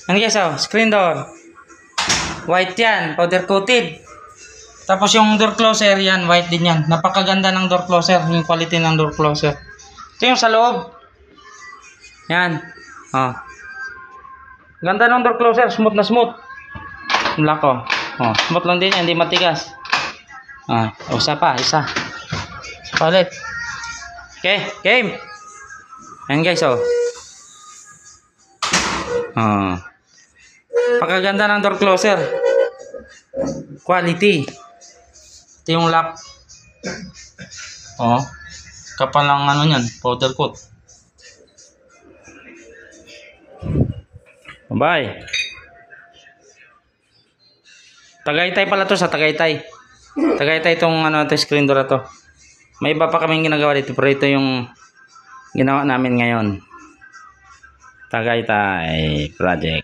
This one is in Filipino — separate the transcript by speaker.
Speaker 1: Ano guys, oh, screen door. White yan, powder coated. Tapos yung door closer yan, white din yan. Napakaganda ng door closer, yung quality ng door closer. Ito yung sa loob. Yan. Oh. Ganda ng door closer, smooth na smooth. Lock oh. Oh, smooth lang din, hindi matigas. Ah, isa pa, isa. Isa pa ulit. Okay, game. Ayan guys, oh. Oh. Pakaganda ng door closer. Quality. Ito yung lock. Oh. Kapal lang ano niyan, powder coat. Bye. Tagaytay pala to, sa Tagaytay. Tagaytay itong ano, ito screen door to. May iba pa kaming ginagawa dito, pero ito yung ginawa namin ngayon. Tagaytay project.